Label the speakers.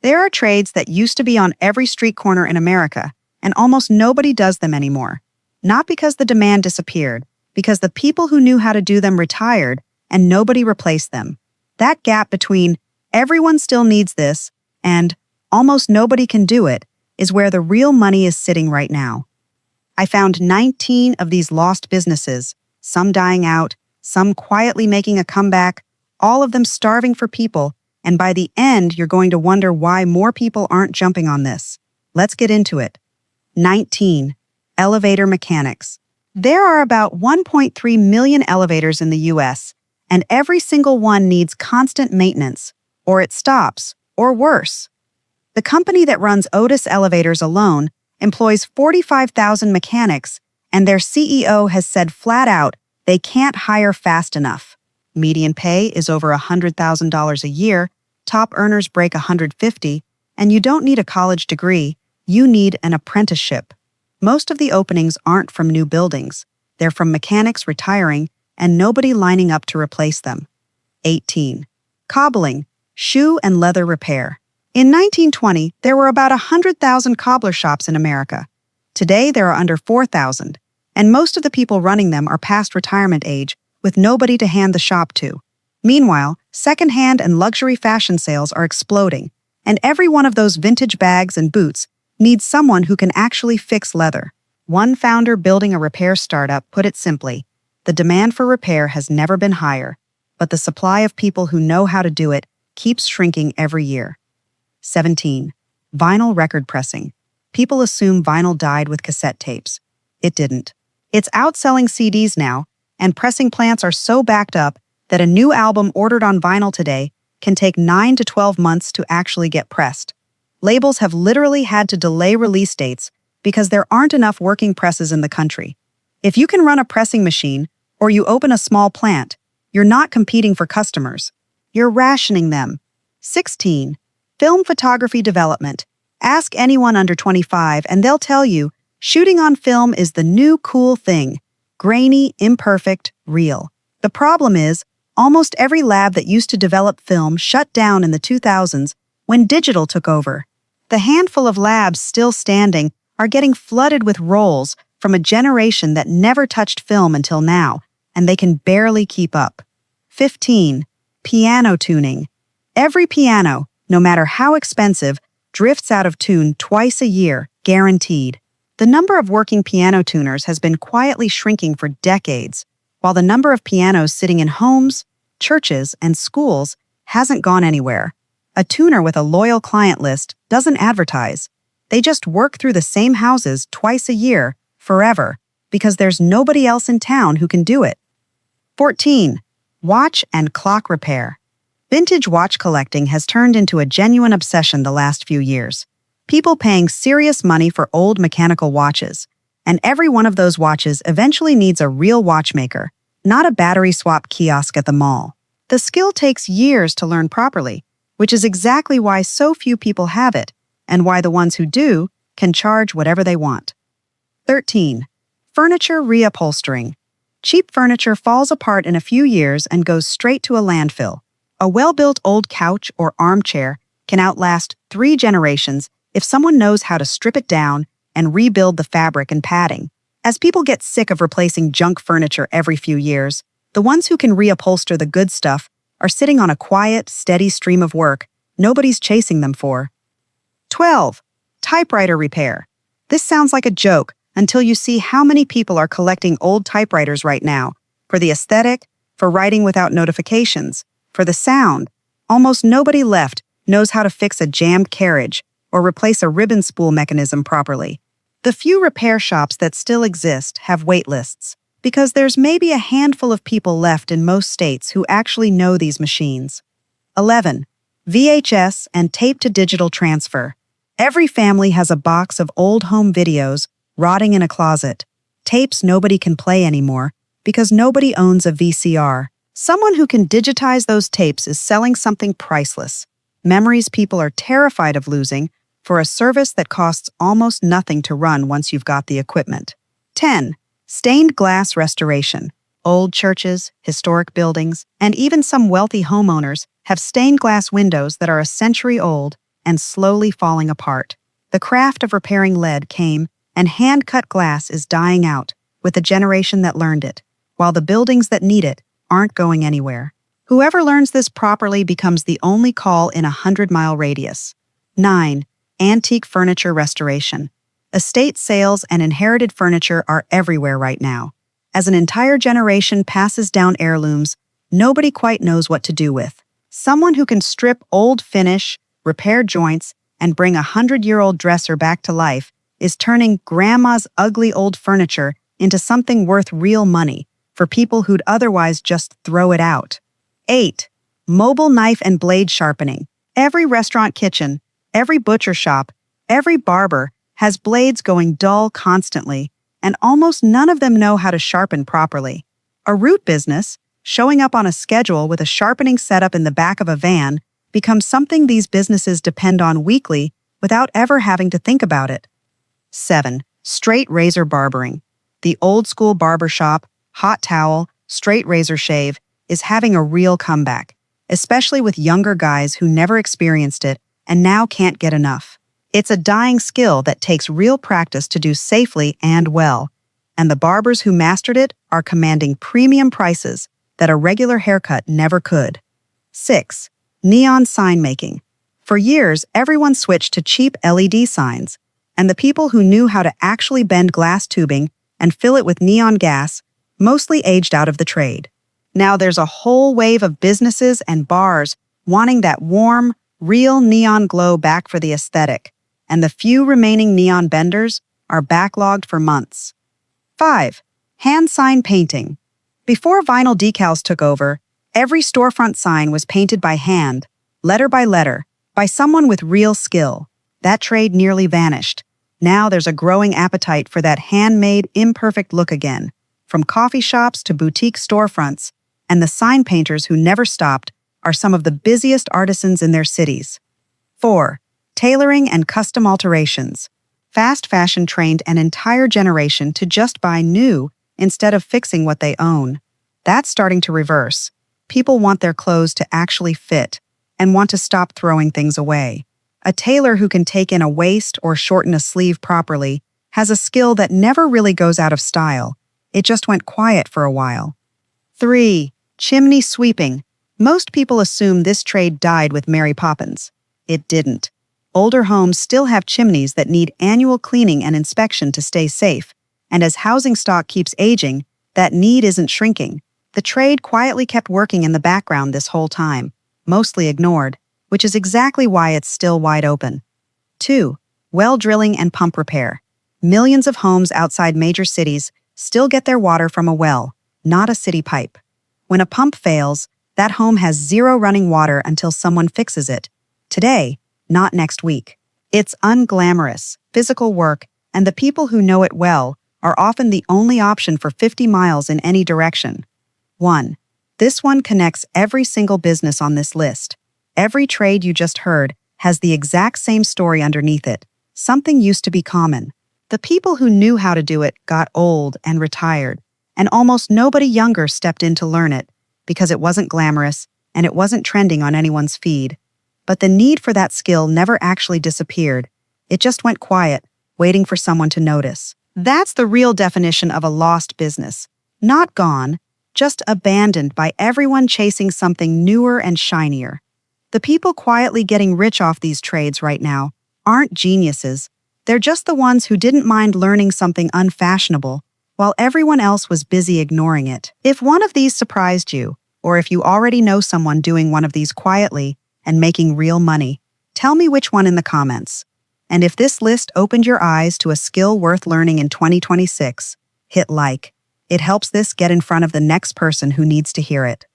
Speaker 1: There are trades that used to be on every street corner in America, and almost nobody does them anymore. Not because the demand disappeared, because the people who knew how to do them retired and nobody replaced them. That gap between everyone still needs this and almost nobody can do it is where the real money is sitting right now. I found 19 of these lost businesses, some dying out, some quietly making a comeback, all of them starving for people, and by the end, you're going to wonder why more people aren't jumping on this. Let's get into it. 19. Elevator mechanics. There are about 1.3 million elevators in the US, and every single one needs constant maintenance, or it stops, or worse. The company that runs Otis Elevators alone employs 45,000 mechanics, and their CEO has said flat out they can't hire fast enough. Median pay is over $100,000 a year, top earners break $150,000, and you don't need a college degree, you need an apprenticeship. Most of the openings aren't from new buildings, they're from mechanics retiring and nobody lining up to replace them. 18. Cobbling, shoe and leather repair. In 1920, there were about 100,000 cobbler shops in America. Today, there are under 4,000, and most of the people running them are past retirement age with nobody to hand the shop to. Meanwhile, secondhand and luxury fashion sales are exploding, and every one of those vintage bags and boots needs someone who can actually fix leather. One founder building a repair startup put it simply, the demand for repair has never been higher, but the supply of people who know how to do it keeps shrinking every year. 17. Vinyl record pressing. People assume vinyl died with cassette tapes. It didn't. It's outselling CDs now, and pressing plants are so backed up that a new album ordered on vinyl today can take 9 to 12 months to actually get pressed. Labels have literally had to delay release dates because there aren't enough working presses in the country. If you can run a pressing machine or you open a small plant, you're not competing for customers. You're rationing them. 16. Film photography development. Ask anyone under 25 and they'll tell you shooting on film is the new cool thing. Grainy, imperfect, real. The problem is, almost every lab that used to develop film shut down in the 2000s when digital took over. The handful of labs still standing are getting flooded with rolls from a generation that never touched film until now, and they can barely keep up. 15. Piano tuning. Every piano, no matter how expensive, drifts out of tune twice a year, guaranteed. The number of working piano tuners has been quietly shrinking for decades, while the number of pianos sitting in homes, churches, and schools hasn't gone anywhere. A tuner with a loyal client list doesn't advertise. They just work through the same houses twice a year, forever, because there's nobody else in town who can do it. 14. Watch and clock repair. Vintage watch collecting has turned into a genuine obsession the last few years. People paying serious money for old mechanical watches, and every one of those watches eventually needs a real watchmaker, not a battery swap kiosk at the mall. The skill takes years to learn properly, which is exactly why so few people have it, and why the ones who do can charge whatever they want. 13. Furniture reupholstering. Cheap furniture falls apart in a few years and goes straight to a landfill. A well-built old couch or armchair can outlast 3 generations if someone knows how to strip it down and rebuild the fabric and padding. As people get sick of replacing junk furniture every few years, the ones who can reupholster the good stuff are sitting on a quiet, steady stream of work nobody's chasing them for. 12. Typewriter repair. This sounds like a joke until you see how many people are collecting old typewriters right now, for the aesthetic, for writing without notifications, for the sound. Almost nobody left knows how to fix a jammed carriage or replace a ribbon spool mechanism properly. The few repair shops that still exist have wait lists, because there's maybe a handful of people left in most states who actually know these machines. 11. VHS and tape-to-digital transfer. Every family has a box of old home videos rotting in a closet. Tapes nobody can play anymore because nobody owns a VCR. Someone who can digitize those tapes is selling something priceless. Memories people are terrified of losing for a service that costs almost nothing to run once you've got the equipment. 10. Stained glass restoration. Old churches, historic buildings, and even some wealthy homeowners have stained glass windows that are a century old and slowly falling apart. The craft of repairing lead came, and hand-cut glass is dying out, with the generation that learned it, while the buildings that need it aren't going anywhere. Whoever learns this properly becomes the only call in a 100-mile radius. 9. Antique furniture restoration. Estate sales and inherited furniture are everywhere right now. As an entire generation passes down heirlooms, nobody quite knows what to do with. Someone who can strip old finish, repair joints, and bring a 100-year-old dresser back to life is turning grandma's ugly old furniture into something worth real money for people who'd otherwise just throw it out. 8. Mobile knife and blade sharpening. Every restaurant kitchen, every butcher shop, every barber has blades going dull constantly, and almost none of them know how to sharpen properly. A root business, showing up on a schedule with a sharpening setup in the back of a van, becomes something these businesses depend on weekly without ever having to think about it. 7. Straight razor barbering. The old-school barbershop, hot towel, straight razor shave is having a real comeback, especially with younger guys who never experienced it and now can't get enough. It's a dying skill that takes real practice to do safely and well, and the barbers who mastered it are commanding premium prices that a regular haircut never could. 6. Neon sign making. For years, everyone switched to cheap LED signs, and the people who knew how to actually bend glass tubing and fill it with neon gas mostly aged out of the trade. Now there's a whole wave of businesses and bars wanting that warm, real neon glow back for the aesthetic, and the few remaining neon benders are backlogged for months. 5. Hand sign painting. Before vinyl decals took over, every storefront sign was painted by hand, letter by letter, by someone with real skill. That trade nearly vanished. Now there's a growing appetite for that handmade, imperfect look again, from coffee shops to boutique storefronts, and the sign painters who never stopped are some of the busiest artisans in their cities. 4. Tailoring and custom alterations. Fast fashion trained an entire generation to just buy new instead of fixing what they own. That's starting to reverse. People want their clothes to actually fit and want to stop throwing things away. A tailor who can take in a waist or shorten a sleeve properly has a skill that never really goes out of style. It just went quiet for a while. 3. Chimney sweeping. Most people assume this trade died with Mary Poppins. It didn't. Older homes still have chimneys that need annual cleaning and inspection to stay safe, and as housing stock keeps aging, that need isn't shrinking. The trade quietly kept working in the background this whole time, mostly ignored, which is exactly why it's still wide open. 2. Well drilling and pump repair. Millions of homes outside major cities still get their water from a well, not a city pipe. When a pump fails, that home has zero running water until someone fixes it. Today, not next week. It's unglamorous, physical work, and the people who know it well are often the only option for 50 miles in any direction. 1. This one connects every single business on this list. Every trade you just heard has the exact same story underneath it. Something used to be common. The people who knew how to do it got old and retired, and almost nobody younger stepped in to learn it because it wasn't glamorous and it wasn't trending on anyone's feed. But the need for that skill never actually disappeared. It just went quiet, waiting for someone to notice. That's the real definition of a lost business. Not gone, just abandoned by everyone chasing something newer and shinier. The people quietly getting rich off these trades right now aren't geniuses. They're just the ones who didn't mind learning something unfashionable while everyone else was busy ignoring it. If one of these surprised you, or if you already know someone doing one of these quietly and making real money, tell me which one in the comments. And if this list opened your eyes to a skill worth learning in 2026, hit like. It helps this get in front of the next person who needs to hear it.